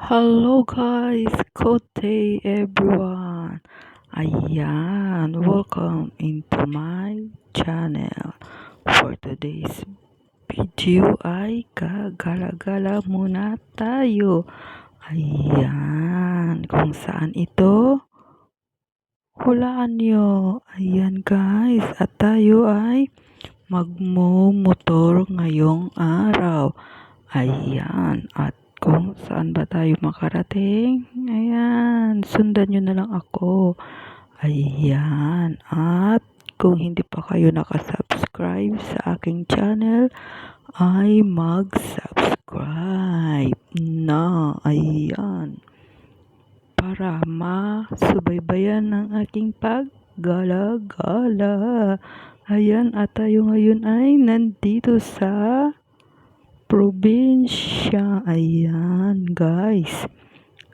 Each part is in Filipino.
Hello guys, good day everyone. Ayan, welcome into my channel. For today's video ay gagala-gala muna tayo. Ayan, kung saan ito? Hulaan nyo. Ayan guys, at tayo ay magmumotor ngayong araw. Ayan, at kung saan ba tayo makarating? Ayan, sundan nyo na lang ako. Ayan, at kung hindi pa kayo nakasubscribe sa aking channel, ay mag-subscribe na. Ayan, para masubaybayan ng aking paggala-gala. Ayan, at tayo ngayon ay nandito sa probinsya. Ayan, guys.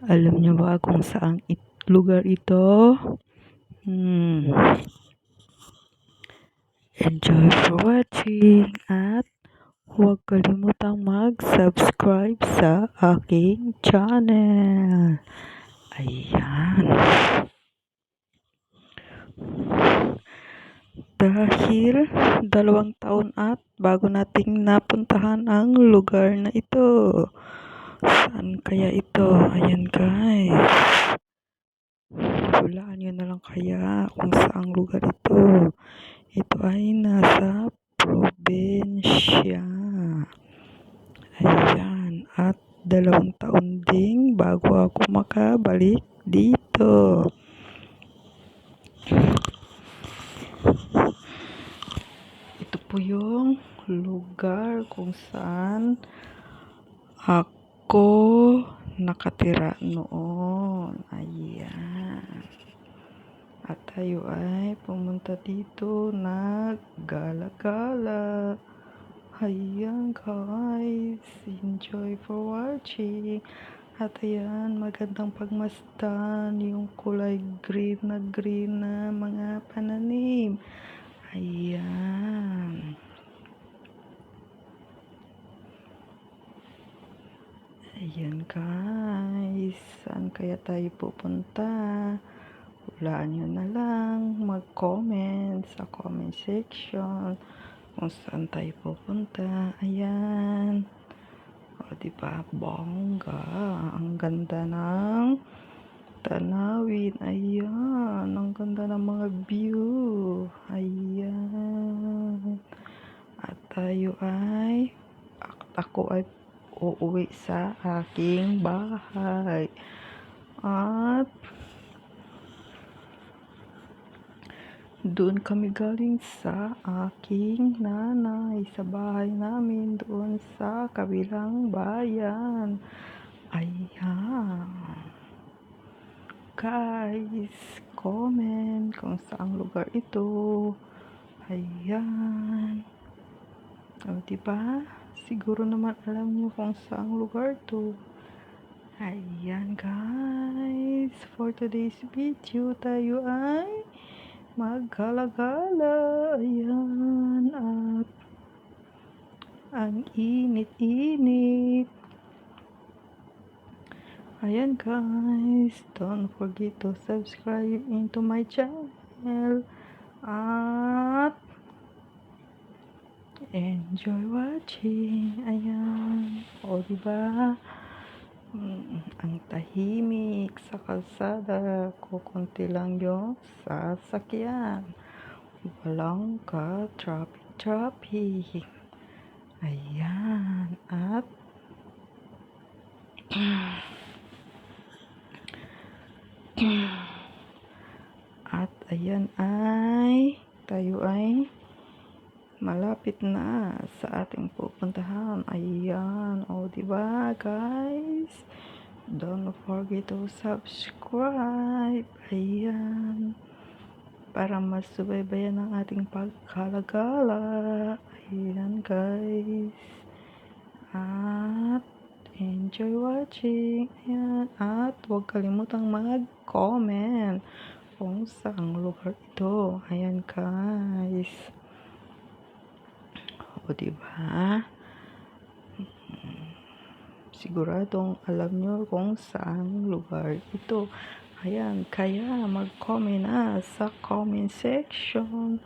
Alam niyo ba kung saang lugar ito? Enjoy for watching at huwag kalimutang mag-subscribe sa aking channel. Ayan. Dahil 2 taon at bago nating napuntahan ang lugar na ito. Saan kaya ito? Ayan guys. Hulaan nyo na lang kaya kung saang lugar ito. Ito ay nasa probinsya. Ayan. At 2 taon ding bago ako makabalik dito. Ito po yung lugar kung saan ako nakatira noon. Ayan. At tayo ay pumunta dito naggala-gala. Ayan guys. Enjoy for watching. At ayan, magandang pagmasdan yung kulay green na mga pananim. Ayan. Ayan guys. Saan kaya tayo pupunta? Hulaan nyo na lang. Mag-comment sa comment section kung saan tayo pupunta. Ayan. O diba? Bongga. Ang ganda ng tanawin. Ayan. Ang ganda ng mga view. Ayan. At tayo ay ako ay uuwi sa aking bahay. At doon kami galing sa aking nanay, sa bahay namin doon sa kabilang bayan. Ayan. Guys, comment kung saang lugar ito. Ayan. O, diba? Siguro naman alam niyo kung saang lugar to. Ayan guys, for today's video tayo ay maggala-gala. Ayan, at ang init-init. Ayan guys, don't forget to subscribe into my channel at enjoy watching. Ayan, o diba? Ang tahimik sa kalsada, kukunti lang yung sasakyan, walang ka traffic. Ayan, at ayan ay tayo ay malapit na sa ating pupuntahan. Ayan, o diba guys? Don't forget to subscribe. Ayan. Para masubaybayan ang ating pagkalagala. Ayan guys. At enjoy watching. Ayan. At huwag kalimutang mag-comment kung saang lugar ito. Ayan guys. O diba? siguradong alam nyo kung saan lugar ito. Ayan, kaya mag-comment na sa comment section.